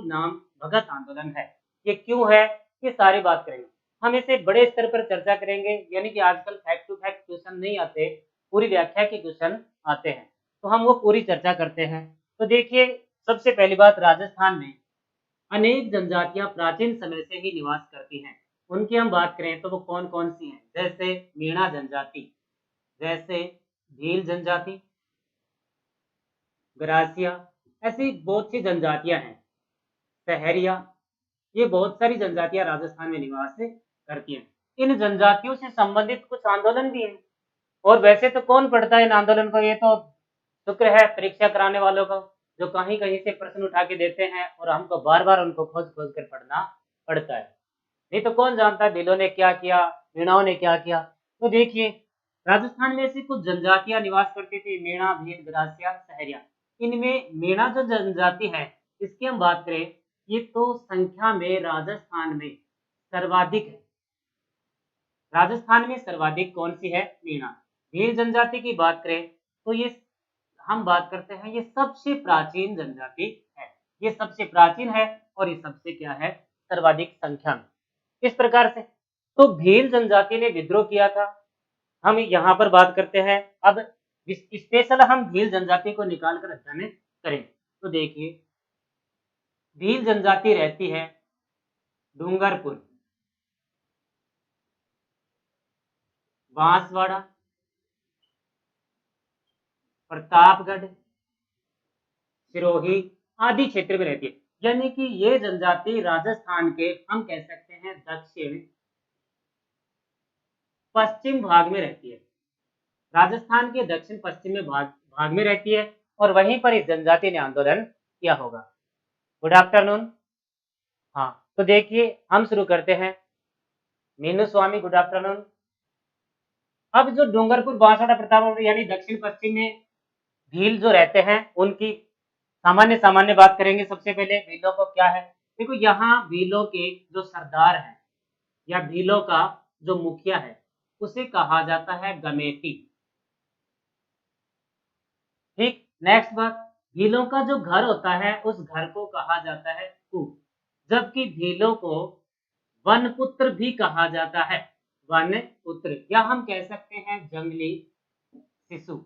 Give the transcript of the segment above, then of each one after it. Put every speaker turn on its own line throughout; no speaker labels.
नाम भगत आंदोलन है। ये क्यों है, ये सारी बात करेंगे। हम इसे बड़े स्तर पर चर्चा करेंगे, यानी कि आजकल फैक्ट टू फैक्ट क्वेश्चन नहीं आते, पूरी व्याख्या के क्वेश्चन आते हैं, तो हम वो पूरी चर्चा करते हैं। तो देखिए, सबसे पहली बात, राजस्थान में अनेक जनजातियां प्राचीन समय से ही निवास करती हैं। उनकी हम बात करें तो वो कौन कौन सी हैं, जैसे मीणा जनजाति, जैसे भील जनजाति, ग्रासिया, ऐसी बहुत सी जनजातियां हैं, सहरिया, ये बहुत सारी जनजातियां राजस्थान में निवास करती हैं। इन जनजातियों से संबंधित कुछ आंदोलन भी हैं, और वैसे तो कौन पढ़ता है इन आंदोलन को, ये तो शुक्र है परीक्षा कराने वालों को, जो कहीं कहीं से प्रश्न उठा के देते हैं और हमको बार बार उनको खोज खोज कर पढ़ना पड़ता है। नहीं तो कौन जानता है भीलों ने क्या किया, मीणाओं ने क्या किया। तो देखिए, राजस्थान में ऐसी कुछ जनजातियां निवास करती थी, मीणा, भील, ग्रासिया, सहरिया। इनमें मीणा जो जनजाति है, इसकी हम बात करें, ये तो संख्या में राजस्थान में सर्वाधिक है। राजस्थान में सर्वाधिक कौन सी है, मीणा। भील जनजाति की बात करें तो ये हम बात करते हैं, ये सबसे प्राचीन जनजाति है, ये सबसे प्राचीन है और ये सबसे क्या है, सर्वाधिक संख्या में। इस प्रकार से तो भील जनजाति ने विद्रोह किया था, हम यहाँ पर बात करते हैं। अब स्पेशल हम भील जनजाति को निकाल कर अध्ययन करें। तो देखिए, भील जनजाति रहती है डूंगरपुर, बांसवाड़ा, प्रतापगढ़, सिरोही आदि क्षेत्र में रहती है। यानी कि ये जनजाति राजस्थान के हम कह सकते हैं दक्षिण पश्चिम भाग में रहती है। राजस्थान के दक्षिण पश्चिम में भाग में रहती है, और वहीं पर इस जनजाति ने आंदोलन किया होगा। Good afternoon. हाँ, तो देखिए, हम शुरू करते हैं। मीनू स्वामी, गुड आफ्टरनून। अब जो डूंगरपुर, बांसवाड़ा, प्रतापगढ़ यानी दक्षिण पश्चिम में भील जो रहते हैं, उनकी सामान्य सामान्य बात करेंगे। सबसे पहले भीलों को क्या है, देखो यहाँ भीलों के जो सरदार हैं या भीलों का जो मुखिया है, उसे कहा जाता है गमेती। ठीक, नेक्स्ट बात, भीलों का जो घर होता है उस घर को कहा जाता है कूप, जबकि भीलों को वनपुत्र भी कहा जाता है। वनपुत्र या हम कह सकते हैं जंगली शिशु,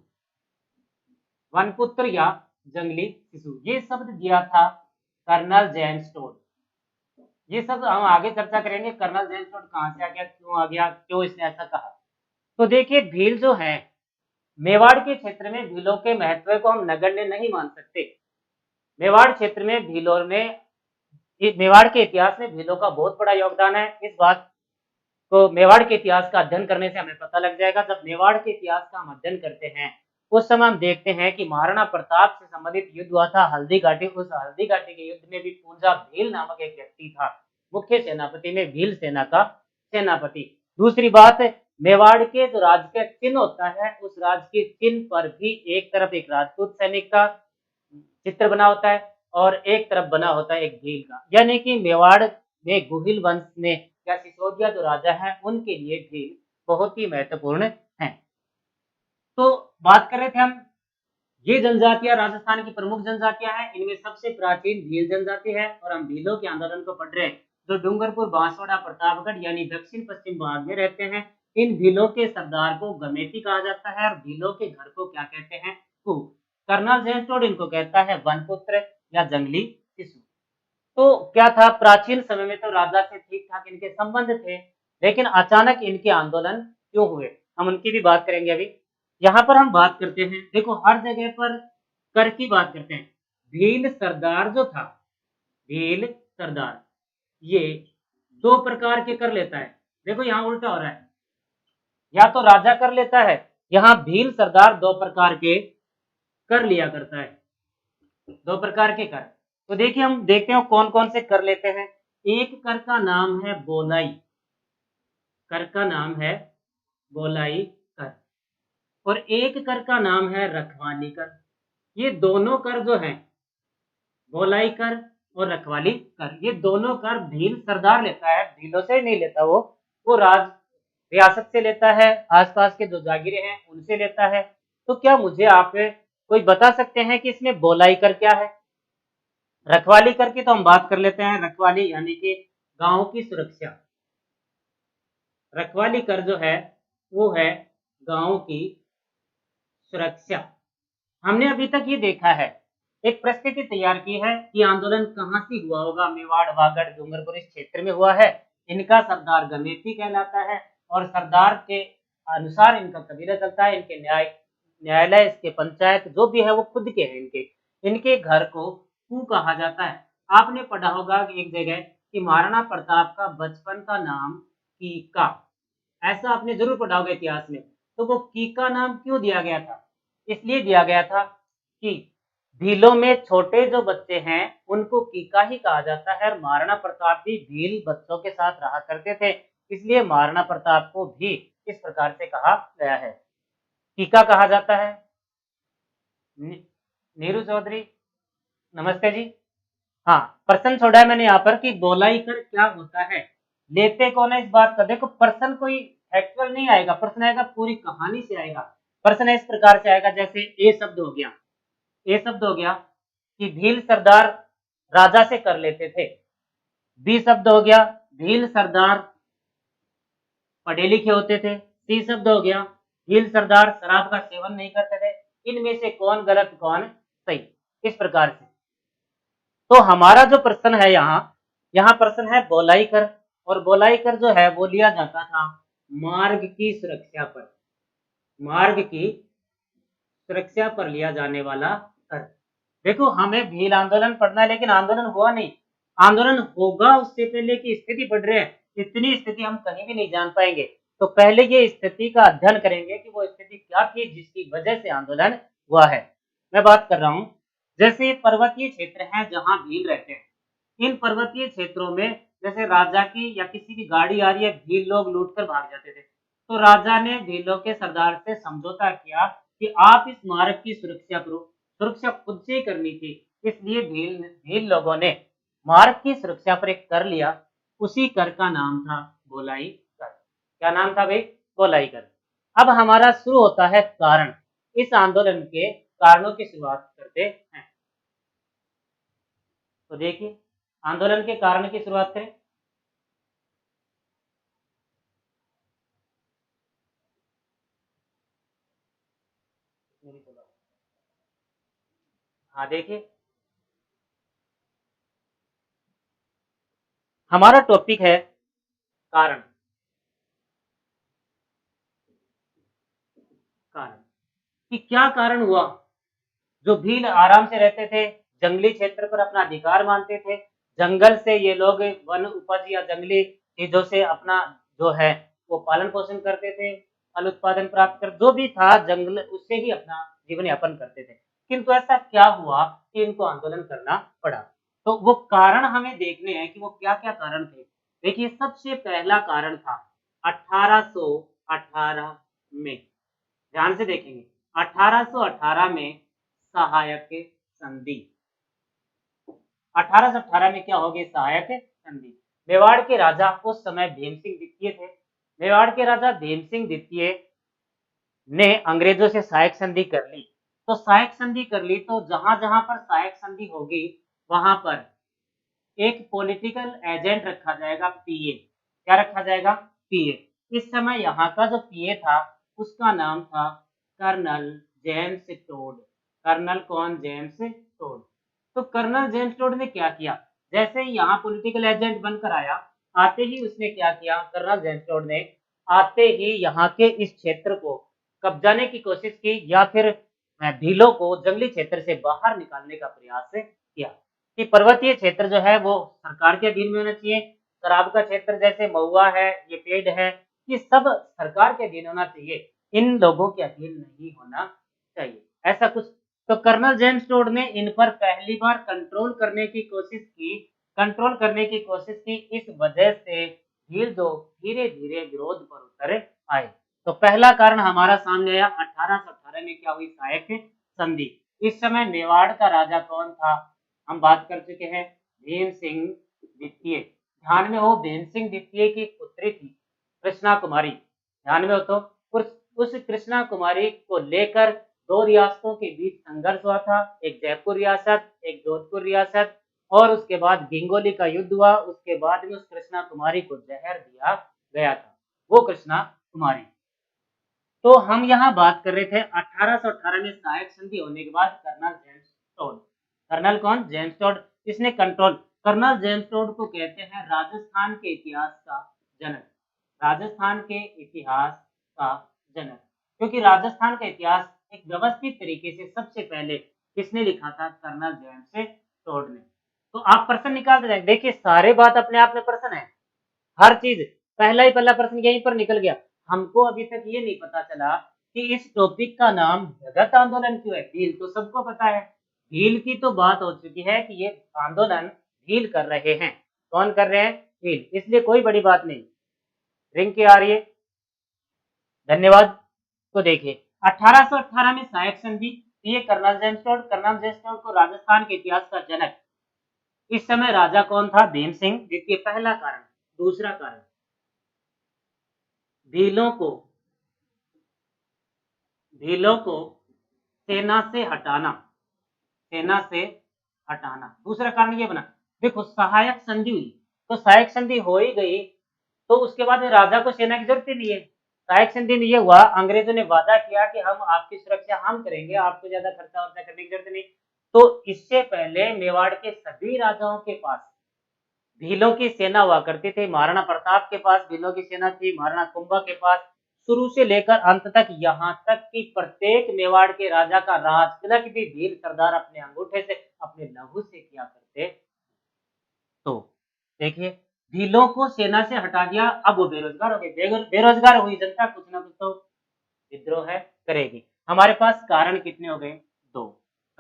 वनपुत्र या जंगली शिशु, ये शब्द दिया था कर्नल जेम्स टोड। ये सब हम आगे चर्चा करेंगे, कर्नल जेम्स टोड कहां से आ गया, क्यों इसने ऐसा कहा। तो देखिए, भील जो है, मेवाड़ के क्षेत्र में भीलों के महत्व को हम नगण्य नहीं मान सकते। मेवाड़ क्षेत्र में भीलों ने, मेवाड़ के इतिहास में भीलों का बहुत बड़ा योगदान है। इस बात को मेवाड़ के इतिहास का अध्ययन करने से हमें पता लग जाएगा। जब मेवाड़ के इतिहास का हम अध्ययन करते हैं, उस समय हम देखते हैं कि महाराणा प्रताप से संबंधित युद्ध हुआ था हल्दी घाटी। उस हल्दी घाटी के युद्ध में भी पूंजा भील नामक एक व्यक्ति था, मुख्य सेनापति में भील सेना का सेनापति। दूसरी बात, मेवाड़ के जो राज्य का चिन्ह होता है, उस राज्य के चिन्ह पर भी एक तरफ एक राजपूत सैनिक का चित्र बना होता है और एक तरफ बना होता है एक भील का। यानी कि मेवाड़ में गुहिल वंश ने या सिसोदिया जो राजा है, उनके लिए भील बहुत ही महत्वपूर्ण है। तो बात कर रहे थे हम, ये जनजातियां राजस्थान की प्रमुख जनजातियां हैं। इनमें सबसे प्राचीन भील जनजाति है, और हम भीलों के आंदोलन को पढ़ रहे हैं, जो डूंगरपुर, बांसवाड़ा, प्रतापगढ़ यानी दक्षिण पश्चिम भाग में रहते हैं। इन भीलों के सरदार को गमेती कहा जाता है, और भीलों के घर को क्या कहते हैं, कूप। कर्नल जेम्स टोड इनको कहता है वनपुत्र या जंगली शिशु। तो क्या था, प्राचीन समय में तो राजा से ठीक ठाक इनके संबंध थे, लेकिन अचानक इनके आंदोलन क्यों हुए, हम उनकी भी बात करेंगे अभी। यहाँ पर हम बात करते हैं, देखो हर जगह पर कर की बात करते हैं। भील सरदार जो था, भील सरदार, ये दो प्रकार के कर लेता है। देखो यहाँ उल्टा हो रहा है, या तो राजा कर लेता है, यहाँ भील सरदार दो प्रकार के कर लिया करता है, दो प्रकार के कर। तो देखिए, हम देखते हैं कौन कौन से कर लेते हैं। एक कर का नाम है बोलाई, कर का नाम है बोलाई कर, और एक कर का नाम है रखवाली कर। ये दोनों कर जो हैं, बोलाई कर और रखवाली कर, ये दोनों कर भील सरदार लेता है, भीलों से नहीं लेता। वो राज रियासत से लेता है, आसपास के जो जागीरें हैं उनसे लेता है। तो क्या मुझे आप कोई बता सकते हैं कि इसमें बोलाई कर क्या है? रखवाली कर की तो हम बात कर लेते हैं। रखवाली यानी कि गांव की सुरक्षा। रखवाली कर जो है वो है गांव की सुरक्षा। हमने अभी तक ये देखा है, एक परिस्थिति तैयार की है कि आंदोलन कहाँ से हुआ होगा। मेवाड़, वागड़, डूंगरपुर इस क्षेत्र में हुआ है। इनका सरदार गमेती कहलाता है और सरदार के अनुसार इनका कबीला चलता है। इनके न्यायालय, इसके पंचायत जो भी है वो खुद के हैं। इनके इनके घर को कू कहा जाता है। आपने पढ़ा होगा कि एक जगह कि महाराणा प्रताप का बचपन का नाम कीका, ऐसा आपने जरूर पढ़ा होगा इतिहास में। तो वो कीका नाम क्यों दिया गया था? इसलिए दिया गया था कि भीलों में छोटे जो बच्चे हैं उनको कीका ही कहा जाता है। और महाराणा प्रताप भी भील बच्चों के साथ रहा करते थे, इसलिए महाराणा प्रताप को भी इस प्रकार से कहा गया है, कीका कहा जाता है। नीरू चौधरी, नमस्ते जी। हाँ, प्रश्न छोड़ा है मैंने यहाँ पर कि गोलाई कर क्या होता है। लेते कौन है इस बात का? देखो, प्रश्न कोई फैक्चुअल नहीं आएगा, प्रश्न आएगा पूरी कहानी से आएगा। प्रश्न इस प्रकार से आएगा, जैसे ए शब्द हो गया, ए शब्द हो गया कि भील सरदार राजा से कर लेते थे। बी शब्द हो गया, भील सरदार पढ़े लिखे होते थे। सी शब्द हो गया, भील सरदार शराब का सेवन नहीं करते थे। इनमें से कौन गलत कौन सही, इस प्रकार से। तो हमारा जो प्रश्न है यहाँ, यहाँ प्रश्न है गोलाई कर। और गोलाई कर जो है वो लिया जाता था मार्ग की सुरक्षा पर, मार्ग की सुरक्षा पर लिया जाने वाला कर। देखो, हमें भील आंदोलन पढ़ना है लेकिन आंदोलन हुआ नहीं। आंदोलन होगा उससे पहले की स्थिति पढ़ रहे हैं, इतनी स्थिति हम कहीं भी नहीं जान पाएंगे। तो पहले ये स्थिति का अध्ययन करेंगे कि वो स्थिति क्या थी जिसकी वजह से आंदोलन हुआ है। मैं बात कर रहा हूँ, जैसे पर्वतीय क्षेत्र है जहां भील रहते हैं। इन पर्वतीय क्षेत्रों में जैसे राजा की या किसी की गाड़ी आ रही है, भील लोग लूट कर भाग जाते थे। तो राजा ने भीलों के सरदार से समझौता किया कि आप इस मार्ग की सुरक्षा करो। सुरक्षा खुद से ही करनी थी, इसलिए भील लोगों ने मार्ग की सुरक्षा पर एक कर लिया। उसी कर का नाम था गोलाई कर। क्या नाम था भाई? गोलाई कर। अब हमारा शुरू होता है कारण। इस आंदोलन के कारणों की शुरुआत करते हैं। तो देखिए, आंदोलन के कारण की शुरुआत करें। हाँ, देखिए, हमारा टॉपिक है कारण। कारण कि क्या कारण हुआ। जो भील आराम से रहते थे, जंगली क्षेत्र पर अपना अधिकार मानते थे। जंगल से ये लोग वन उपज या जंगली चीजों से अपना जो है वो पालन पोषण करते थे, फल उत्पादन प्राप्त कर, जो भी था जंगल उससे ही अपना जीवन यापन करते थे। किंतु ऐसा क्या हुआ कि इनको आंदोलन करना पड़ा? तो वो कारण हमें देखने हैं कि वो क्या क्या कारण थे। देखिए, सबसे पहला कारण था 1818 में। ध्यान से देखेंगे, 1818 में सहायक संधि। 1818 में क्या होगी? सहायक संधि। मेवाड़ के राजा उस समय भीम सिंह द्वितीय थे। मेवाड़ के राजा भीम सिंह द्वितीय ने अंग्रेजों से सहायक संधि कर ली। तो सहायक संधि कर ली, तो जहां जहां पर सहायक संधि होगी वहां पर एक पॉलिटिकल एजेंट रखा जाएगा, पीए। क्या रखा जाएगा? पीए। इस समय यहाँ का जो पीए था उसका नाम था कर्नल जेम्स टोड। कर्नल कौन? James Tod. तो कर्नल जेम्स टोड ने क्या किया? जैसे ही यहाँ पॉलिटिकल एजेंट बनकर आया, आते ही उसने क्या किया? कर्नल जेम्स टोड ने आते ही यहाँ के इस क्षेत्र को कब्जाने की कोशिश की, या फिर भीलों को जंगली क्षेत्र से बाहर निकालने का प्रयास किया कि पर्वतीय क्षेत्र जो है वो सरकार के अधीन में होना चाहिए। शराब का क्षेत्र जैसे महुआ है, ये पेड़ है, ये सब सरकार के अधीन होना चाहिए, इन लोगों के अधीन नहीं होना चाहिए, ऐसा कुछ। तो कर्नल जेम्स टोड ने इन पर पहली बार कंट्रोल करने की कोशिश की। कंट्रोल करने की कोशिश की, इस वजह से भील जो धीरे धीरे विरोध पर उतर आए। तो पहला कारण हमारा सामने आया 1818 में क्या हुई? सहायक संधि। इस समय मेवाड़ का राजा कौन था? हम बात कर चुके हैं, भीम सिंह द्वितीय। ध्यान में हो, भीम सिंह द्वितीय की पुत्री थी कृष्णा कुमारी। ध्यान में हो तो उस कृष्णा कुमारी को लेकर दो रियासतों के बीच संघर्ष हुआ था, एक जयपुर रियासत, एक जोधपुर रियासत। और उसके बाद गिंगोली का युद्ध हुआ। उसके बाद में उस कृष्णा कुमारी को जहर दिया गया था, वो कृष्णा कुमारी। तो हम यहाँ बात कर रहे थे 1818 में सहायक संधि होने के बाद कर्नल जेम्स टोड। कर्नल कौन? James Tod. इसने कंट्रोल, कर्नल जेम्स टोड को कहते हैं राजस्थान के इतिहास का जनक। राजस्थान के इतिहास का जनक, क्योंकि राजस्थान का इतिहास एक व्यवस्थित तरीके से सबसे पहले किसने लिखा था? कर्नल जेम्स टोड ने। तो आप प्रश्न निकालते जाए, देखिए सारे बात अपने आप में प्रश्न है, हर चीज पहला प्रश्न यहीं पर निकल गया। हमको अभी तक ये नहीं पता चला कि इस टॉपिक का नाम भगत आंदोलन क्यों है। भील तो सबको पता है, भील की तो बात हो चुकी है कि ये आंदोलन भील कर रहे हैं। कौन कर रहे हैं? भील, इसलिए कोई बड़ी बात नहीं। रिंग की आ रही है, धन्यवाद। तो देखिए 1818 में सहायक संधि, ये colonel James Tod. Colonel James Tod को राजस्थान के इतिहास का जनक, इस समय राजा कौन था? भीम सिंह द्वितीय, पहला कारण। दूसरा कारण, भीलों को सेना से हटाना, सेना से हटाना। दूसरा कारण ये बना, देखो सहायक संधि हुई, तो सहायक संधि हो ही गई, तो उसके बाद राजा को सेना की जरूरत ही नहीं है। सहायक संधि में ये हुआ, अंग्रेजों ने वादा किया कि हम आपकी सुरक्षा हम करेंगे, आपको ज्यादा खर्चा वर्चा करने की जरूरत नहीं। तो इससे पहले मेवाड़ के सभी राजाओं के पास भीलों की सेना हुआ करती थी। महाराणा प्रताप के पास भीलों की सेना थी, महाराणा कुंभा के पास, शुरू से लेकर अंत तक, यहाँ तक कि प्रत्येक मेवाड़ के राजा का राज तिलक भी भील सरदार अपने अंगूठे से, अपने लहू से किया करते। तो देखिए भीलों को सेना से हटा दिया, अब वो बेरोजगार हो गए। बेरोजगार हुई जनता कुछ ना कुछ तो विद्रोह करेगी। हमारे पास कारण कितने हो गए? दो।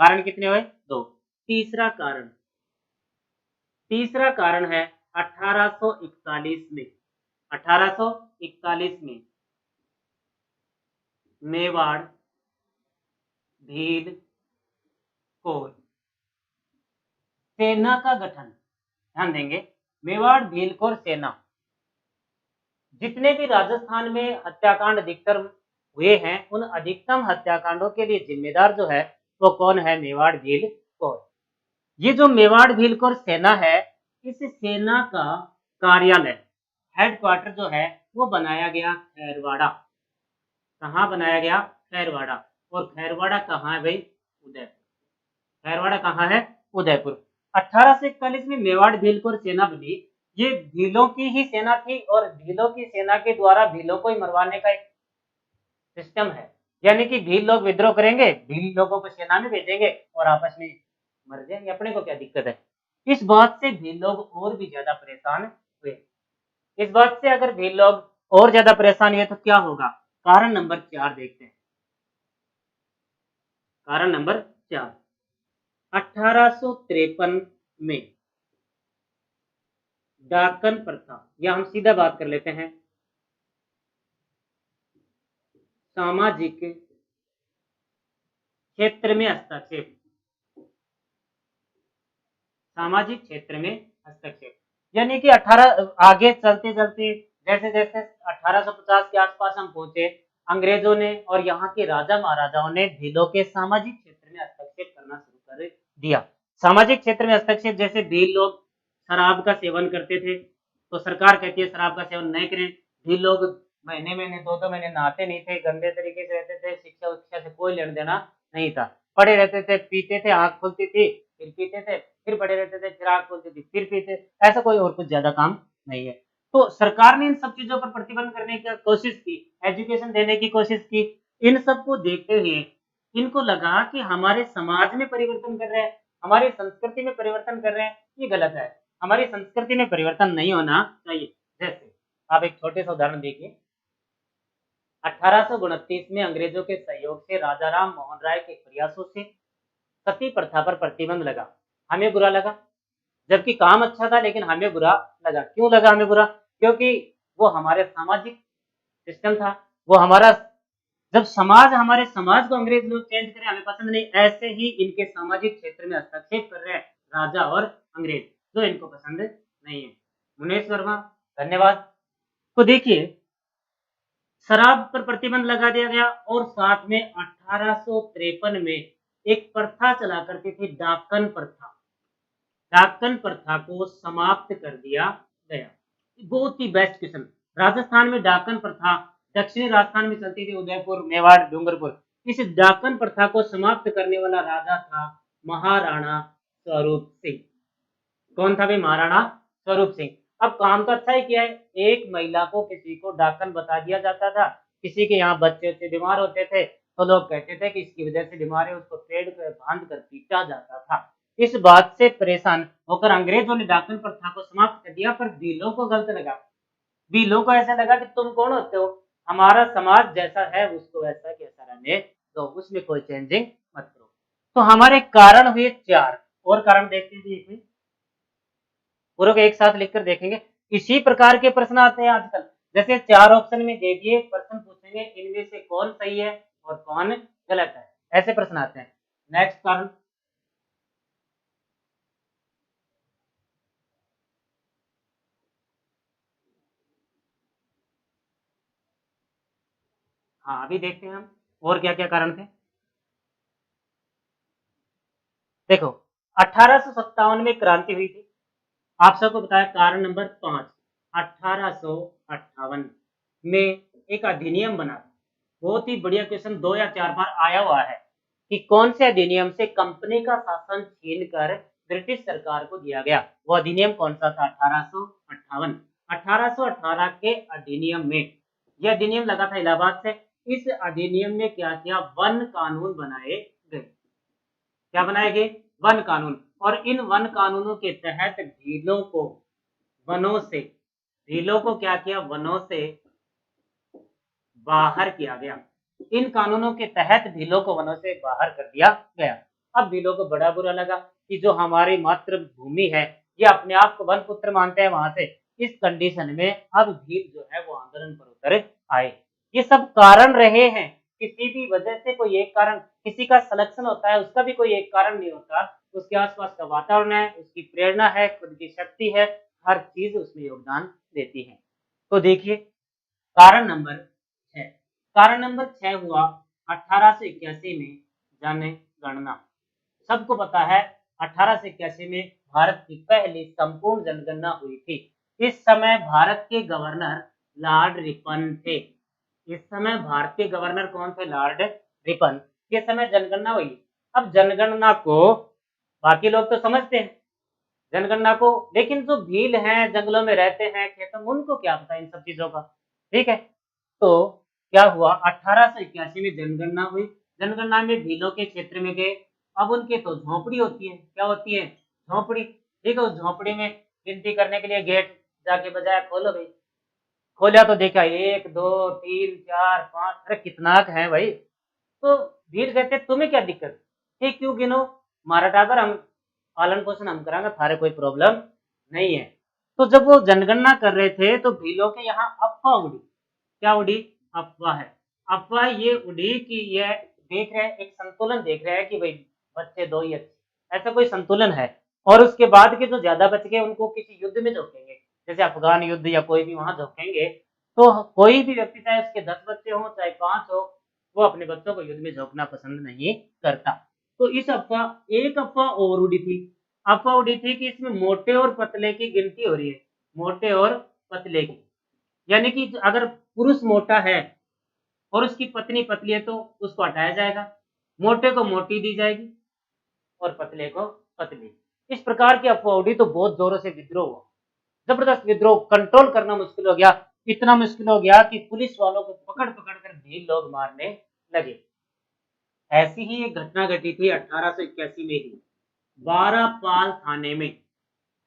कारण कितने हुए? दो। तीसरा कारण, तीसरा कारण है 1841 में, 1841 में मेवाड़ भील कोर सेना का गठन। ध्यान देंगे, मेवाड़ भीलकोर सेना। जितने भी राजस्थान में हत्याकांड अधिकतर हुए हैं, उन अधिकतम हत्याकांडों के लिए जिम्मेदार जो है वो कौन है? मेवाड़ भीलकोर। ये जो मेवाड़ भीलकोर सेना है, इस सेना का कार्यालय, हेडक्वार्टर जो है वो बनाया गया खैरवाड़ा। कहाँ बनाया गया? खैरवाड़ा। और खैरवाड़ा कहाँ है भाई? उदयपुर। खैरवाड़ा कहाँ है? उदयपुर। 1841 में मेवाड़ भीलकोर सेना बनी। ये भीलों की ही सेना थी और भीलों की सेना के द्वारा भीलों को ही मरवाने का एक सिस्टम है। यानी कि भील लोग विद्रोह करेंगे, भील लोगों को सेना में भेजेंगे और आपस में मर जाएंगे, अपने को क्या दिक्कत है। इस बात से भील लोग और भी ज्यादा परेशान हुए। इस बात से अगर भील लोग और ज्यादा परेशान हुए तो क्या होगा? कारण नंबर 4 देखते हैं। कारण नंबर 4, 1853 में डाकन प्रथा, या हम सीधा बात कर लेते हैं सामाजिक क्षेत्र में हस्तक्षेप। सामाजिक क्षेत्र में हस्तक्षेप यानी कि 18 आगे चलते चलते जैसे जैसे 1850 के आसपास हम पहुंचे, अंग्रेजों ने और यहाँ के राजा महाराजाओं ने भीलों के सामाजिक क्षेत्र में हस्तक्षेप करना शुरू कर दिया। सामाजिक क्षेत्र में हस्तक्षेप, जैसे भील लोग शराब का सेवन करते थे, तो सरकार कहती है शराब का सेवन नहीं करें। भील लोग महीने महीने 2-2 महीने नहाते नहीं थे, गंदे तरीके से रहते थे, शिक्षा उक्षा से कोई लेना देना नहीं था, पड़े रहते थे, पीते थे, आंख खुलती थी फिर पीते थे, फिर पड़े रहते थे, फिर आंख खुलती थी फिर पीते, ऐसा कोई और कुछ ज्यादा काम नहीं है। तो सरकार ने इन सब चीजों पर प्रतिबंध करने की कोशिश की, एजुकेशन देने की कोशिश की। इन सबको देखते हुए इनको लगा कि हमारे समाज में परिवर्तन कर रहे हैं, हमारी संस्कृति में परिवर्तन कर रहे हैं, ये गलत है, हमारी संस्कृति में परिवर्तन नहीं होना चाहिए। जैसे आप एक छोटे सा उदाहरण देखिए, 1829 में अंग्रेजों के सहयोग से राजा राम मोहन राय के प्रयासों से सती प्रथा पर प्रतिबंध लगा। हमें बुरा लगा, जबकि काम अच्छा था, लेकिन हमें बुरा लगा। क्यों लगा हमें बुरा? क्योंकि वो हमारे सामाजिक सिस्टम था, वो हमारा, जब समाज, हमारे समाज को अंग्रेज लोग चेंज करें हमें पसंद नहीं, ऐसे ही इनके सामाजिक क्षेत्र में हस्तक्षेप कर रहे हैं राजा और अंग्रेज, जो इनको पसंद नहीं है। मुनेश वर्मा, धन्यवाद। तो देखिए शराब पर प्रतिबंध लगा दिया गया और साथ में 1853 में एक प्रथा चला करती थी, डाकन प्रथा। डाकन प्रथा को समाप्त कर दिया गया? बहुत ही बेस्ट क्वेश्चन। राजस्थान में डाकन प्रथा, दक्षिणी राजस्थान में चलती थी, उदयपुर, मेवाड़, डूंगरपुर। इस डाकन प्रथा को समाप्त करने वाला राजा था महाराणा स्वरूप सिंह। कौन था भाई? महाराणा स्वरूप सिंह। अब काम तो अच्छा ही किया है। एक महिला को, किसी को डाकन बता दिया जाता था, किसी के यहाँ बच्चे बच्चे बीमार होते थे तो लोग कहते थे कि इसकी वजह से बीमार है, उसको पेड़ पे बांध कर पीटा जाता था। इस बात से परेशान होकर अंग्रेजों ने डाकन प्रथा को समाप्त कर दिया, पर भीलों को गलत लगा। भीलों को ऐसा लगा कि तुम कौन होते हो, हमारा समाज जैसा है उसको वैसा कैसा रहने दो, उसमें कोई चेंजिंग मत करो। तो हमारे कारण हुए 4 और कारण देखते हैं, पूरे को एक साथ लिखकर देखेंगे। इसी प्रकार के प्रश्न आते हैं आजकल, जैसे 4 ऑप्शन में दे दिए, प्रश्न पूछेंगे इनमें से कौन सही है और कौन गलत है, ऐसे प्रश्न आते हैं। नेक्स्ट कारण, हाँ अभी देखते हैं हम और क्या क्या कारण थे। देखो, 1857 में क्रांति हुई थी, आप सबको बताया। कारण नंबर 5, 1858 में एक अधिनियम बना। बहुत ही बढ़िया क्वेश्चन, 2 या 4 बार आया हुआ है कि कौन से अधिनियम से कंपनी का शासन छीनकर ब्रिटिश सरकार को दिया गया। वो अधिनियम कौन सा था? 1858। 1818 के अधिनियम में, यह अधिनियम लगा था इलाहाबाद से। इस अधिनियम में क्या किया? वन कानून बनाए गए। क्या बनाए गए? वन कानून। और इन वन कानूनों के तहत भीलों को वनों से, भीलों को क्या किया? वनों से बाहर किया गया। इन कानूनों के तहत भीलों को वनों से बाहर कर दिया गया। अब भीलों को बड़ा बुरा लगा कि जो हमारी मातृभूमि है, ये अपने आप को वन पुत्र मानते हैं वहां से। इस कंडीशन में अब भील जो है वो आंदोलन पर उतर आए। ये सब कारण रहे हैं। किसी भी वजह से कोई एक कारण, किसी का सिलेक्शन होता है उसका भी कोई एक कारण नहीं होता, उसके आसपास का वातावरण है, उसकी प्रेरणा है, खुद की शक्ति है, हर चीज उसमें योगदान देती है। तो देखिए, कारण नंबर 6, कारण नंबर 6 हुआ 1881 में जनगणना। सबको पता है 1881 में भारत की पहली संपूर्ण जनगणना हुई थी। इस समय भारत के गवर्नर लॉर्ड रिपन थे। इस समय भारत के गवर्नर कौन थे? Lord Ripon. के समय जनगणना हुई। अब जनगणना को बाकी लोग तो समझते हैं जनगणना को, लेकिन जो भील हैं, जंगलों में रहते हैं, खेतों में, उनको क्या पता इन सब चीजों का। ठीक है, तो क्या हुआ? 1881 में जनगणना हुई। जनगणना में भीलों के क्षेत्र में गए। अब उनके तो झोपड़ी होती है। क्या होती है? झोपड़ी। ठीक है, उस झोपड़ी में गिनती करने के लिए गेट जाके बजाया, खोलो भाई। खोला तो देखा 1 2 3 4 5, अरे कितना है भाई। तो भील कहते तुम्हें क्या दिक्कत, ठीक क्यों गिनो, हमारा टाबर, हम पालन पोषण हम करांगे, थारे कोई प्रॉब्लम नहीं है। तो जब वो जनगणना कर रहे थे तो भीलों के यहाँ अफवाह उड़ी। क्या उड़ी? अफवाह है। अफवाह ये उड़ी कि यह देख रहे हैं, एक संतुलन देख रहे हैं कि भाई बच्चे 2 ही अच्छे, ऐसा कोई संतुलन है। और उसके बाद के जो ज्यादा बच गए उनको किसी युद्ध में झोंकेंगे, जैसे अफगान युद्ध या कोई भी वहां झोंकेंगे। तो कोई भी व्यक्ति, चाहे उसके 10 बच्चे हो चाहे 5 हो, वो अपने बच्चों को युद्ध में झोंकना पसंद नहीं करता। तो इस अफवाह, एक अफवाह और उड़ी थी। अफवाह उड़ी थी कि इसमें मोटे और पतले की गिनती हो रही है। मोटे और पतले की, यानी कि अगर पुरुष मोटा है और उसकी पत्नी पतली है तो उसको हटाया जाएगा, मोटे को मोटी दी जाएगी और पतले को पतली। इस प्रकार की अफवाह उड़ी तो बहुत जोरों से विद्रोह हुआ। जबरदस्त विद्रोह, कंट्रोल करना मुश्किल हो गया। इतना मुश्किल हो गया कि पुलिस वालों को पकड़ पकड़ कर भील लोग मारने लगे। ऐसी ही एक घटना घटी थी 1881 में ही, बारापाल थाने में।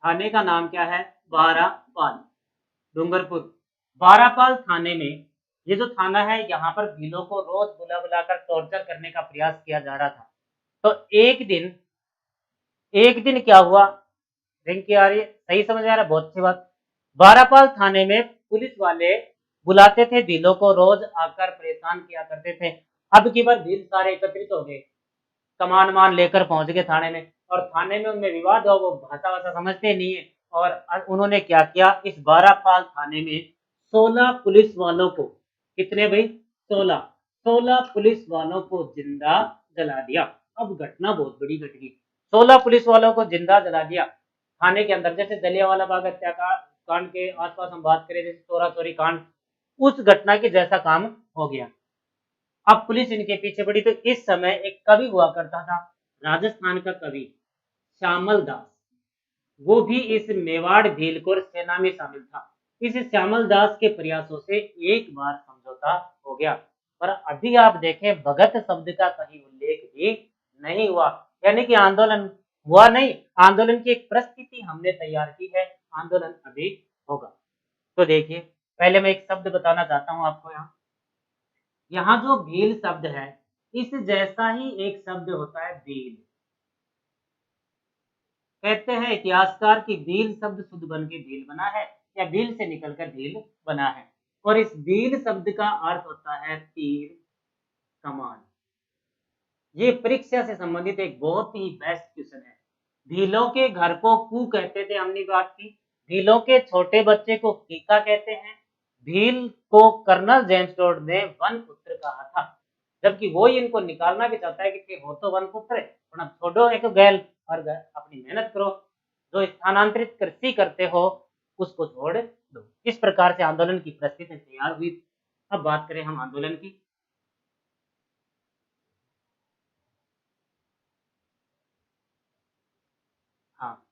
थाने का नाम क्या है? बारापाल, डूंगरपुर। बारापाल थाने में, ये जो थाना है, यहाँ पर भीलों को रोज बुला बुलाकर टॉर्चर करने का प्रयास किया जा रहा था। तो एक दिन क्या हुआ? रिंकी आ रही है, सही समझ में आ रहा है, बहुत अच्छी बात। बारापाल थाने में पुलिस वाले बुलाते थे भीलों को, रोज आकर परेशान किया करते थे। अब की बार भील सारे एकत्रित हो गए, कमान मान लेकर पहुंच गए थाने में। और थाने में उनमें विवाद हो, वो भाषा वाषा समझते नहीं है। और उन्होंने क्या किया? इस बारापाल थाने में 16 पुलिस वालों को, कितने भाई? 16, 16 पुलिस वालों को जिंदा जला दिया। अब घटना बहुत बड़ी घट गई, 16 पुलिस वालों को जिंदा जला दिया। थाने के अंदर, जैसे जलियांवाला बाग हत्याकांड के आसपास हम बात करें, जैसे चोरा चोरी कांड, उस घटना के जैसा काम हो गया। अब पुलिस इनके पीछे पड़ी। तो इस समय एक कवि हुआ करता था, राजस्थान का कवि श्यामल दास, वो भी इस मेवाड़ भीलकोर सेना में शामिल था। इस श्यामल दास के प्रयासों से एक बार समझौता हो गया, पर अभी आप देखें भगत शब्द का कहीं उल्लेख भी नहीं हुआ, यानी कि आंदोलन हुआ नहीं। आंदोलन की एक परिस्थिति हमने तैयार की है, आंदोलन अभी होगा। तो देखिए, पहले मैं एक शब्द बताना चाहता हूं आपको। यहाँ जो भील शब्द है, इस जैसा ही एक शब्द होता है भील। कहते हैं इतिहासकार कि भील शब्द शुद्ध बन के भील बना है, या भील से निकलकर भील बना है। और इस भील शब्द का अर्थ होता है तीर कमान। ये परीक्षा से संबंधित एक बहुत ही बेस्ट क्वेश्चन है। भीलों के घर को कू कहते थे, हमने बात की। भीलों के छोटे बच्चे को कीका कहते हैं। भील को कर्नल जेम्स टोड ने वन पुत्र कहा था, जबकि वो इनको निकालना भी चाहता है कि हो तो वन पुत्र, पर अब छोड़ो एक गैल और अपनी मेहनत करो, जो स्थानांतरित कृषि करते हो उसको छोड़ दो। इस प्रकार से आंदोलन की परिस्थिति तैयार हुई। अब बात करें हम आंदोलन की। हाँ,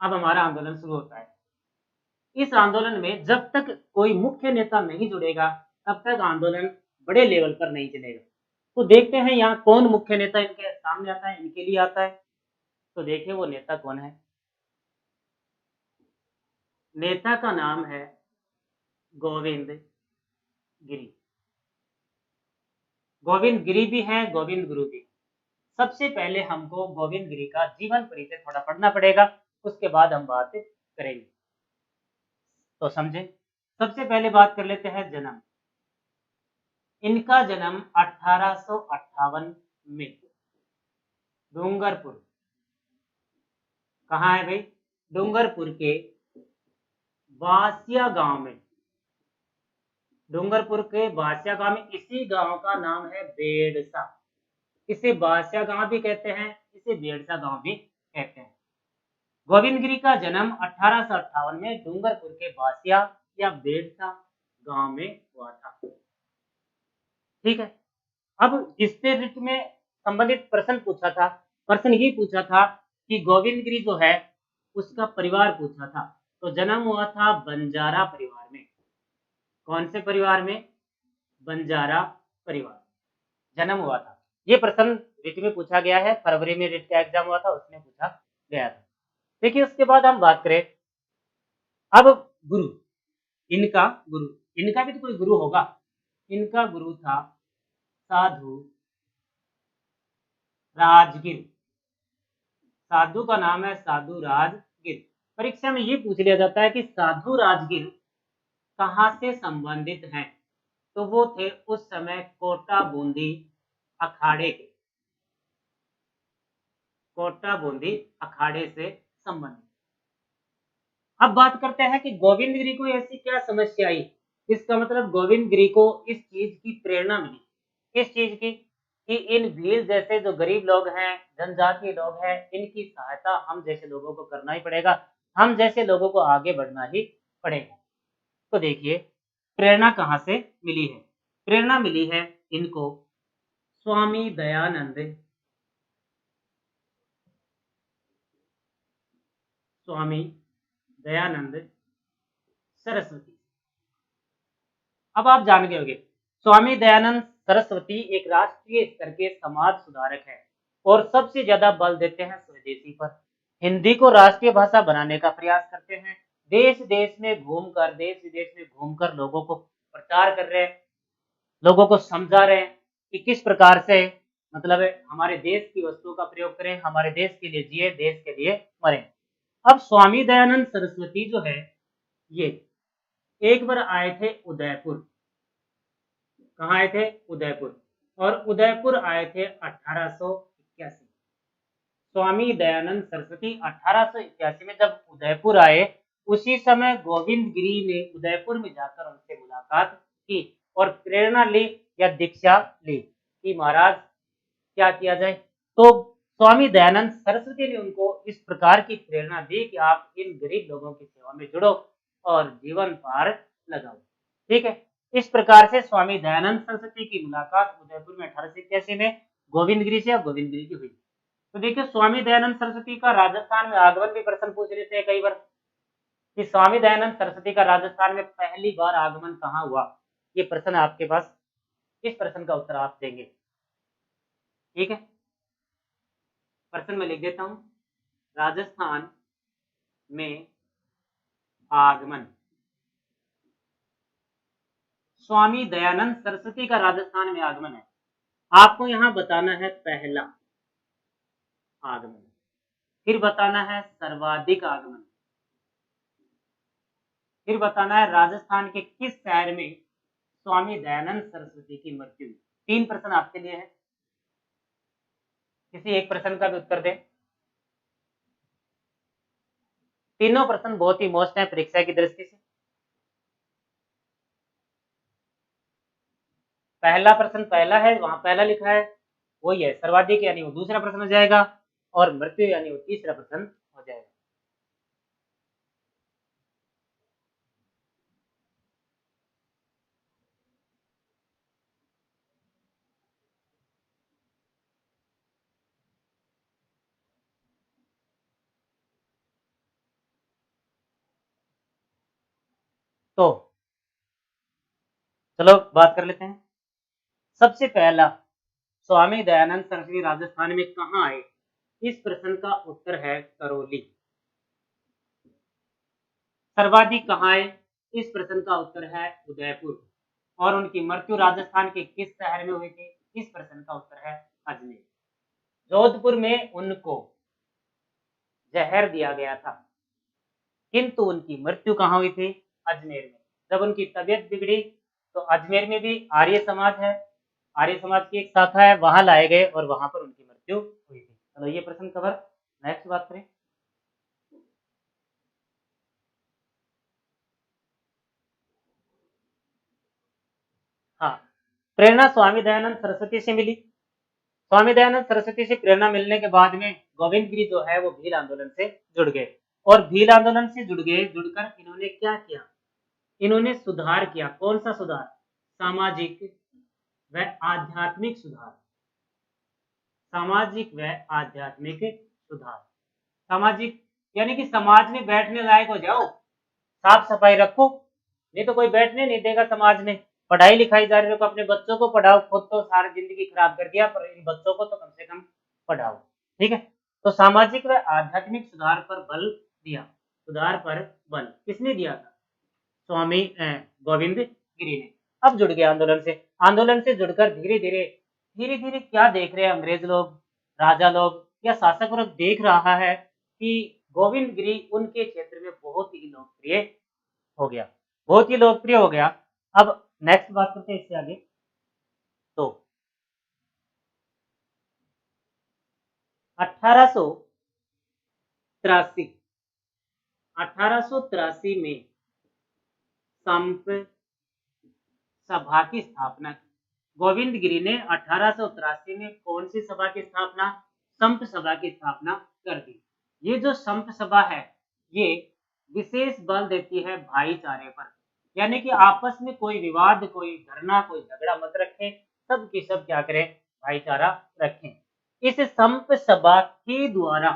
अब हमारा आंदोलन शुरू होता है। इस आंदोलन में जब तक कोई मुख्य नेता नहीं जुड़ेगा, तब तक आंदोलन बड़े लेवल पर नहीं चलेगा। तो देखते हैं यहाँ कौन मुख्य नेता इनके सामने आता है, इनके लिए आता है। तो देखिए वो नेता कौन है। नेता का नाम है गोविंद गिरी। गोविंद गिरी भी है, गोविंद गुरु भी। सबसे पहले हमको गोविंद गिरी का जीवन परिचय थोड़ा पढ़ना पड़ेगा, उसके बाद हम बात करेंगे। तो समझे, सबसे पहले बात कर लेते हैं जन्म। इनका जन्म 1858 में डूंगरपुर, कहाँ है भाई, डूंगरपुर के बासिया गांव में। डूंगरपुर के बासिया गांव में, इसी गांव का नाम है बेड़सा। इसे बासिया गांव भी कहते हैं, इसे बेड़सा गांव भी कहते हैं। गोविंद गिरी का जन्म 1858 में डूंगरपुर के बासिया या बेड़सा गांव में हुआ था। ठीक है। अब इससे रिट में संबंधित प्रश्न पूछा था। प्रश्न ये पूछा था कि गोविंद गिरी जो है उसका परिवार पूछा था। तो जन्म हुआ था बंजारा परिवार में। कौन से परिवार में? बंजारा परिवार जन्म हुआ था। ये प्रश्न रिट में पूछा गया है, फरवरी में रिट का एग्जाम हुआ था, उसमें पूछा गया था। देखिए उसके बाद हम बात करें अब गुरु। इनका गुरु, इनका भी तो कोई गुरु होगा। इनका गुरु था साधु राजगिर। साधु का नाम है साधु राजगिर। परीक्षा में ये पूछ लिया जाता है कि साधु राजगिर कहाँ से संबंधित हैं। तो वो थे उस समय कोटा बूंदी अखाड़े के, कोटा बूंदी अखाड़े से संबंधित। अब बात करते हैं कि गोविंद गिरी को ऐसी क्या समस्या आई। इसका मतलब गोविंद गिरी को इस चीज की प्रेरणा मिली, इस चीज की कि इन भील जैसे जो गरीब लोग हैं, जनजातीय लोग हैं, इनकी सहायता हम जैसे लोगों को करना ही पड़ेगा, हम जैसे लोगों को आगे बढ़ना ही पड़ेगा। तो देखिए प्रेरणा कहाँ से मिली है। प्रेरणा मिली है इनको स्वामी दयानंद, स्वामी दयानंद सरस्वती। अब आप जान गए होंगे स्वामी दयानंद सरस्वती एक राष्ट्रीय स्तर के समाज सुधारक है और सबसे ज्यादा बल देते हैं स्वदेशी पर। हिंदी को राष्ट्रीय भाषा बनाने का प्रयास करते हैं। देश देश में घूमकर, देश विदेश में घूमकर लोगों को प्रचार कर रहे हैं, लोगों को समझा रहे हैं कि किस प्रकार से मतलब है हमारे देश की वस्तुओं का प्रयोग करें, हमारे देश के लिए जिए, देश के लिए मरें। अब स्वामी दयानंद सरस्वती जो है ये एक बार आए थे उदयपुर। कहाँ आए थे? उदयपुर। और उदयपुर आए थे 1881। स्वामी दयानंद सरस्वती 1881 में जब उदयपुर आए, उसी समय गोविंद गिरी ने उदयपुर में जाकर उनसे मुलाकात की और प्रेरणा ली या दीक्षा ली कि महाराज क्या किया जाए। तो स्वामी दयानंद सरस्वती ने उनको इस प्रकार की प्रेरणा दी कि आप इन गरीब लोगों की सेवा में जुड़ो और जीवन पार लगाओ। ठीक है, इस प्रकार से स्वामी दयानंद सरस्वती की मुलाकात उदयपुर में 1881 में गोविंदगिरी से गोविंदगिरी की हुई। तो देखिए, स्वामी दयानंद सरस्वती का राजस्थान में आगमन भी प्रश्न पूछ लेते हैं कई बार कि स्वामी दयानंद सरस्वती का राजस्थान में पहली बार आगमन कहाँ हुआ। ये प्रश्न आपके पास, इस प्रश्न का उत्तर आप देंगे। ठीक है, प्रश्न में लिख देता हूं, राजस्थान में आगमन, स्वामी दयानंद सरस्वती का राजस्थान में आगमन है। आपको यहां बताना है पहला आगमन, फिर बताना है सर्वाधिक आगमन, फिर बताना है राजस्थान के किस शहर में स्वामी दयानंद सरस्वती की मृत्यु हुई। 3 प्रश्न आपके लिए है, किसी एक प्रश्न का भी उत्तर दें। तीनों प्रश्न बहुत ही मोस्ट है परीक्षा की दृष्टि से। पहला प्रश्न पहला है, वहां पहला लिखा है वही है, सर्वाधिक यानी वो दूसरा प्रश्न हो जाएगा, और मृत्यु यानी वो तीसरा प्रश्न हो जाएगा। तो चलो बात कर लेते हैं। सबसे पहला, स्वामी दयानंद सरस्वती राजस्थान में कहाँ आए? इस प्रश्न का उत्तर है करौली। सर्वाधिक कहाँ आए? इस प्रश्न का उत्तर है उदयपुर। और उनकी मृत्यु राजस्थान के किस शहर में हुई थी? इस प्रश्न का उत्तर है अजमेर। जोधपुर में उनको जहर दिया गया था, किंतु उनकी मृत्यु कहाँ हुई थी? अजमेर में। जब उनकी तबीयत बिगड़ी तो अजमेर में भी आर्य समाज है, आर्य समाज की एक शाखा है, वहां लाए गए और वहां पर उनकी मृत्यु हुई थी। चलो ये प्रश्न कवर। नेक्स्ट बात करें। हाँ, प्रेरणा स्वामी दयानंद सरस्वती से मिली। स्वामी दयानंद सरस्वती से प्रेरणा मिलने के बाद में गोविंद गिरी जो है वो भील आंदोलन से जुड़ गए, और भील आंदोलन से जुड़ गए, जुड़कर इन्होंने क्या किया? इन्होंने सुधार किया। कौन सा सुधार? सामाजिक व आध्यात्मिक सुधार। सामाजिक व आध्यात्मिक सुधार। सामाजिक यानी कि समाज में बैठने लायक हो जाओ, साफ सफाई रखो, नहीं तो कोई बैठने नहीं देगा समाज में। पढ़ाई लिखाई जारी रखो, अपने बच्चों को पढ़ाओ, खुद तो सारी जिंदगी खराब कर दिया, पर इन बच्चों को तो कम से कम पढ़ाओ। ठीक है, तो सामाजिक व आध्यात्मिक सुधार पर बल दिया। सुधार पर बल किसने दिया था? स्वामी गोविंद गिरी ने। अब जुड़ गया आंदोलन से। आंदोलन से जुड़कर धीरे धीरे धीरे धीरे क्या देख रहे हैं अंग्रेज लोग, राजा लोग या शासक वर्ग देख रहा है कि गोविंद गिरी उनके क्षेत्र में बहुत ही लोकप्रिय हो गया, बहुत ही लोकप्रिय हो गया। अब नेक्स्ट बात करते हैं इससे आगे। तो 1883 1883 में संप सभा की स्थापना की। गोविंद गिरी ने 1883 में कौन सी सभा की स्थापना? संप सभा की स्थापना कर दी। ये जो संप सभा है, ये विशेष बल देती है भाईचारे पर, यानी कि आपस में कोई विवाद, कोई धरना, कोई झगड़ा मत रखें, सब की सब क्या करें? भाईचारा रखें। इस संप सभा के द्वारा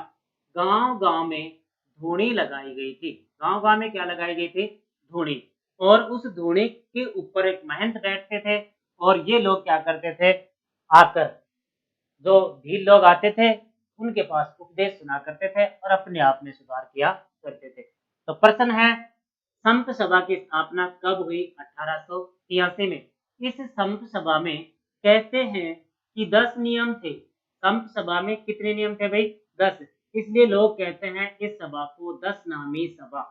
गांव गांव में धूनी लगाई गई थी। गांव गांव में क्या लगाई गई थी? धूनी। और उस धूनी के ऊपर एक महंत बैठते थे, और ये लोग क्या करते थे? आकर जो भील लोग आते थे उनके पास उपदेश सुना करते थे और अपने आप में सुधार किया करते थे। तो प्रश्न है, संत सभा की स्थापना कब हुई? 1883 में। इस संत सभा में कहते हैं कि 10 नियम थे। संत सभा में कितने नियम थे भाई? 10। इसलिए लोग कहते हैं इस सभा को 10 नामी सभा।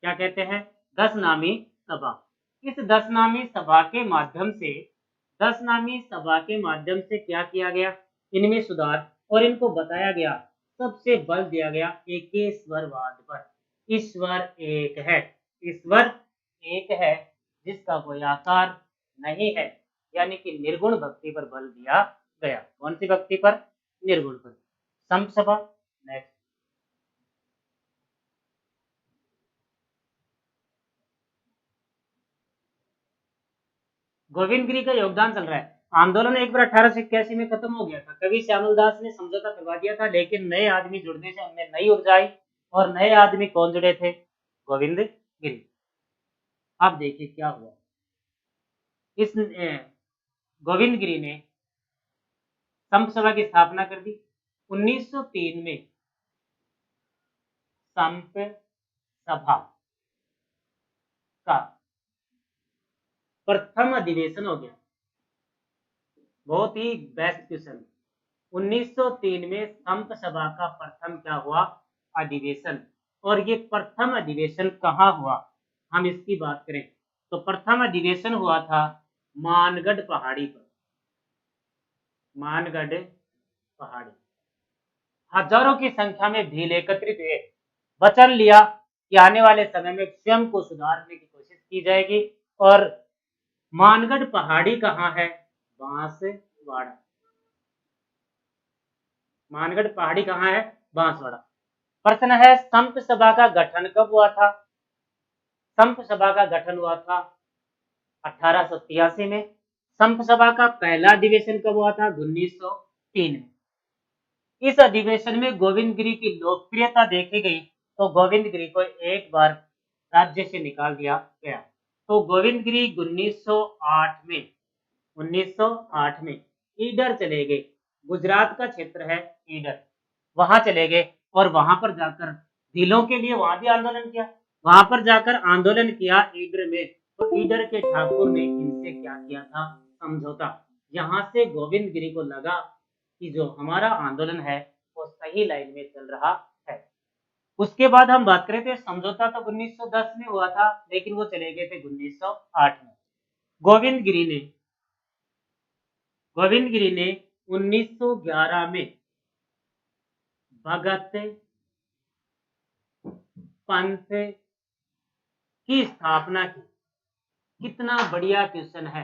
क्या कहते हैं? 10 नामी सभा। इस 10 नामी सभा के माध्यम से, 10 नामी सभा के माध्यम से क्या किया गया? इनमें सुधार, और इनको बताया गया, सबसे बल दिया गया एकेश्वरवाद पर। ईश्वर एक है, ईश्वर एक है, जिसका कोई आकार नहीं है, यानी कि निर्गुण भक्ति पर बल दिया गया। कौन सी भक्ति पर? निर्गुण पर। संप सभा। नेक्स्ट, गोविंद गिरी का योगदान चल रहा है। आंदोलन एक बार 1881 में खत्म हो गया था। कवि श्यामल दास ने समझौता करवा दिया था, लेकिन नए आदमी जुड़ने से उनमें नई ऊर्जा आई। और नए आदमी कौन जुड़े थे? गोविंद गिरी। अब देखिए क्या हुआ। इस गोविंद गिरी ने संप सभा की स्थापना कर दी। 1903 में संप सभा का प्रथम अधिवेशन हो गया। बहुत ही बेस्ट क्वेश्चन। 1903 में संप सभा का प्रथम क्या हुआ? अधिवेशन। और ये प्रथम अधिवेशन कहाँ हुआ? हम इसकी बात करें तो प्रथम अधिवेशन हुआ था मानगढ़ पहाड़ी पर। मानगढ़ पहाड़ी। हजारों की संख्या में भील एकत्रित हुए। वचन लिया कि आने वाले समय में स्वयं को सुधारने की कोशिश की जाएगी। और मानगढ़ पहाड़ी कहाँ है? बांसवाड़ा। मानगढ़ पहाड़ी कहाँ है? बांसवाड़ा। प्रश्न है, संप सभा का गठन कब हुआ था? संप सभा का गठन हुआ था 1883 में। संप सभा का पहला अधिवेशन कब हुआ था? 1903 में। इस अधिवेशन में गोविंद गिरी की लोकप्रियता देखी गई तो गोविंद गिरी को एक बार राज्य से निकाल दिया गया। तो गोविंद गिरी 1908 में ईडर चले गए। गुजरात का क्षेत्र है ईडर, वहां चले गए और वहां पर जाकर भीलों के लिए वहां भी आंदोलन किया। वहां पर जाकर आंदोलन किया ईडर में। तो ईडर के ठाकुर ने इनसे क्या किया था? समझौता। यहाँ से गोविंद गिरी को लगा कि जो हमारा आंदोलन है वो सही लाइन में चल रहा है। उसके बाद हम बात करें तो समझौता तो 1910 में हुआ था, लेकिन वो चले गए थे 1908 में। गोविंद गिरी ने 1911 में भगत पंथ की स्थापना की। कितना बढ़िया क्वेश्चन है।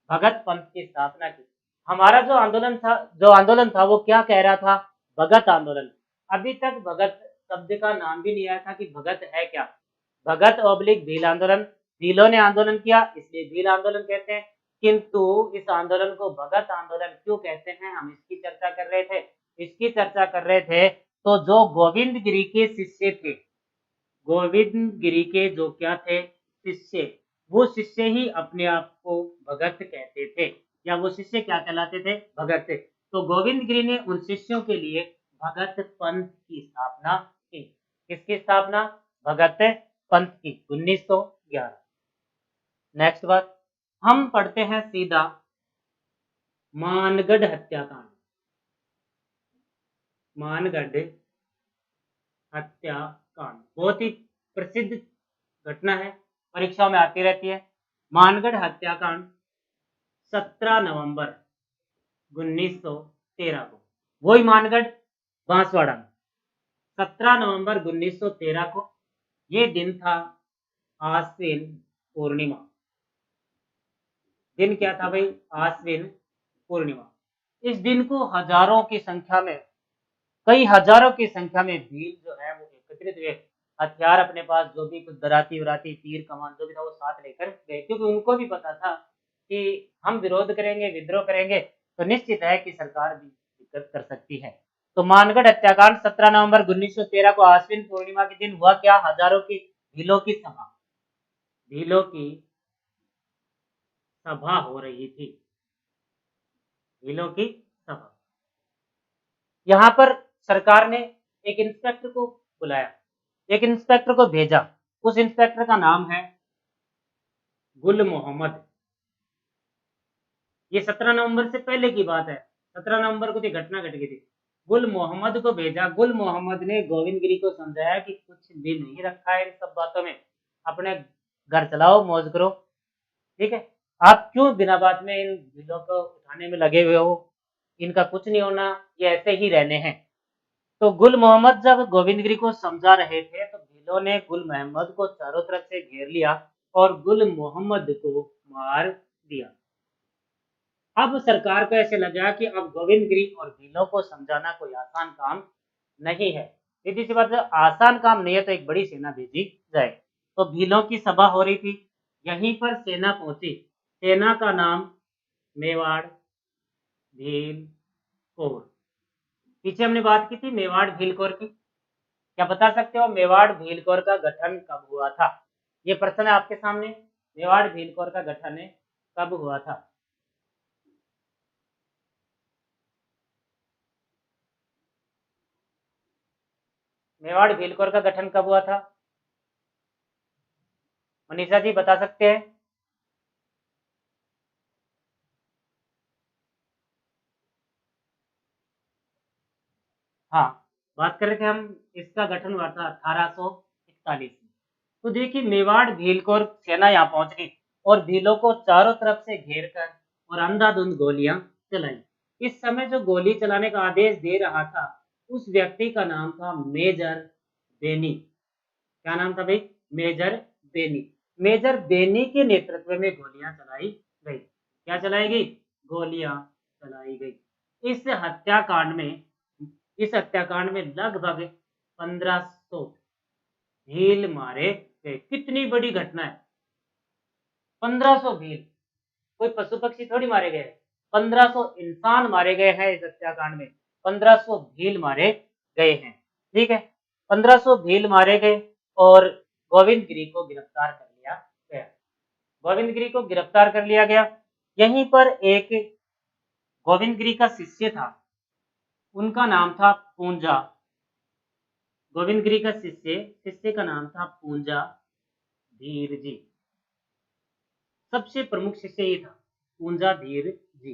भगत पंथ की स्थापना की। हमारा जो आंदोलन था वो क्या कह रहा था? भगत आंदोलन। अभी तक भगत शब्द का नाम भी नहीं आया था कि भगत है क्या। भगत ऑब्लिक भील आंदोलन। भीलों ने आंदोलन किया इसलिए भील आंदोलन कहते हैं। किंतु इस आंदोलन को भगत आंदोलन क्यों कहते हैं, हम इसकी चर्चा कर रहे थे। तो जो गोविंद गिरी के शिष्य थे, गोविंद गिरी के जो क्या थे? शिष्य। वो शिष्य ही अपने आप को भगत कहते थे, या वो शिष्य क्या कहलाते थे? भगत। तो गोविंद गिरी ने उन शिष्यों के लिए भगत पंथ की स्थापना की। किसकी स्थापना? भगत पंथ की, 1911। नेक्स्ट बात, हम पढ़ते हैं सीधा मानगढ़ हत्याकांड। मानगढ़ हत्याकांड बहुत ही प्रसिद्ध घटना है, परीक्षाओं में आती रहती है। मानगढ़ हत्याकांड 17 नवंबर 1913 को, वही मानगढ़ बांसवाड़ा में 17 नवंबर 1913 को। ये दिन था आश्विन पूर्णिमा। दिन क्या था भाई? आश्विन पूर्णिमा। इस दिन को हजारों की संख्या में, कई हजारों की संख्या में भील जो है वो एकत्रित हुए। हथियार अपने पास जो भी कुछ दराती वराती तीर कमान जो भी था वो साथ लेकर गए, क्योंकि उनको भी पता था कि हम विरोध करेंगे, विद्रोह करेंगे तो निश्चित है कि सरकार भी दिक्कत कर सकती है। तो मानगढ़ हत्याकांड 17 नवंबर 1913 को आश्विन पूर्णिमा के दिन हुआ। क्या? हजारों की भीलों की सभा हो रही थी। भीलों की सभा। यहाँ पर सरकार ने एक इंस्पेक्टर को बुलाया, एक इंस्पेक्टर को भेजा। उस इंस्पेक्टर का नाम है गुल मोहम्मद। ये 17 नवंबर से पहले की बात है। 17 नवंबर को ये घटना घट गई थी। गुल मोहम्मद को भेजा। गुल मोहम्मद ने गोविंद गिरी को समझाया कि कुछ भी नहीं रखा है इन सब बातों में, अपने घर चलाओ, मौज करो, ठीक है। आप क्यों बिना बात में इन भीलों को उठाने में लगे हुए हो? इनका कुछ नहीं होना, ये ऐसे ही रहने हैं। तो गुल मोहम्मद जब गोविंद गिरी को समझा रहे थे तो भीलों ने गुल मोहम्मद को चारों तरफ से घेर लिया और गुल मोहम्मद को मार दिया। अब सरकार को ऐसे लगा कि अब गोविंदगिरी और भीलों को समझाना कोई आसान काम नहीं है। सीधी सी बात है, आसान काम नहीं है तो एक बड़ी सेना भेजी जाए। तो भीलों की सभा हो रही थी, यहीं पर सेना पहुंची। सेना का नाम मेवाड़ भील कोर। पीछे हमने बात की थी मेवाड़ भील कोर की। क्या बता सकते हो मेवाड़ भील कोर का गठन कब हुआ था? ये प्रश्न है आपके सामने। मेवाड़ भील कोर का गठन कब हुआ था? मेवाड़ भील कोर का गठन कब हुआ था? मनीषा जी बता सकते हैं? हाँ, बात कर रहे थे हम। इसका गठन हुआ था 1841 में। तो देखिए मेवाड़ भीलकोर सेना यहाँ पहुंच गई और भीलों को चारों तरफ से घेर कर और अंधाधुंध गोलियां चलाई। इस समय जो गोली चलाने का आदेश दे रहा था उस व्यक्ति का नाम था मेजर बेनी। क्या नाम था भाई? मेजर बेनी। मेजर बेनी के नेतृत्व में गोलियां चलाई गई। क्या चलाई गई? गोलियां चलाई गई। इस हत्याकांड में इस हत्याकांड में लगभग 1500 भील मारे गए। कितनी बड़ी घटना है! 1500 भील, कोई पशु पक्षी थोड़ी मारे गए। 1500 इंसान मारे गए हैं इस हत्याकांड में। 1500 भील मारे गए हैं। ठीक है, 1500 भील मारे गए और गोविंदगिरी को गिरफ्तार कर लिया गया। गोविंदगिरी को गिरफ्तार कर लिया गया। यहीं पर एक गोविंदगिरी का शिष्य था, उनका नाम था पूंजा। गोविंदगिरी का शिष्य का नाम था पूंजा धीर जी। सबसे प्रमुख शिष्य ये था पूंजा धीर जी।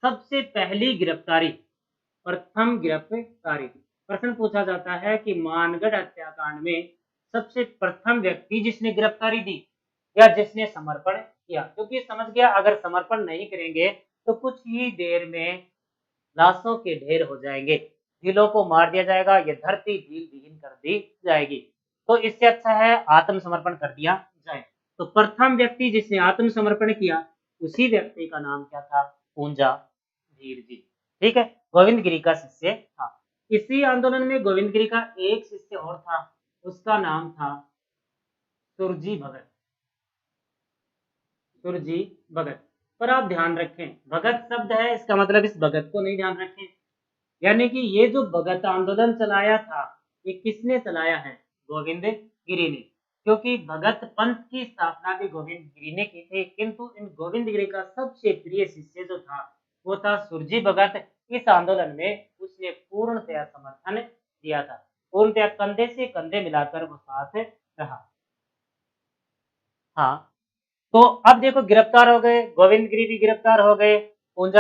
सबसे पहली गिरफ्तारी, प्रथम गिरफ्तारी। प्रश्न पूछा जाता है कि मानगढ़ हत्याकांड में सबसे प्रथम व्यक्ति जिसने गिरफ्तारी दी या जिसने समर्पण किया, क्योंकि समझ गया अगर समर्पण नहीं करेंगे तो कुछ ही देर में लाशों के ढेर हो जाएंगे, भीलों को मार दिया जाएगा, ये धरती भील विहीन कर दी जाएगी। तो इससे अच्छा है आत्मसमर्पण कर दिया जाए। तो प्रथम व्यक्ति जिसने आत्मसमर्पण किया उसी व्यक्ति का नाम क्या था? पूंजा धीर जी। ठीक है, गोविंदगिरी का शिष्य था। इसी आंदोलन में गोविंदगिरी का एक शिष्य और था, उसका नाम था सुरजी भगत। सुरजी भगत। पर आप ध्यान रखें, भगत शब्द है, इसका मतलब इस भगत को नहीं ध्यान रखें। यानी कि ये जो भगत आंदोलन चलाया था ये किसने चलाया है? गोविंद गिरी ने। क्योंकि भगत पंथ की स्थापना भी गोविंद गिरी ने की थी, किंतु इन गोविंद गिरी का सबसे प्रिय शिष्य जो था वो था सुरजी भगत। इस आंदोलन में उसने पूर्णतया समर्थन दिया था, पूर्णतया कंधे से कंधे मिलाकर वो साथ रहा। हाँ, तो अब देखो गिरफ्तार हो गए, गोविंद गिरी भी गिरफ्तार हो गए।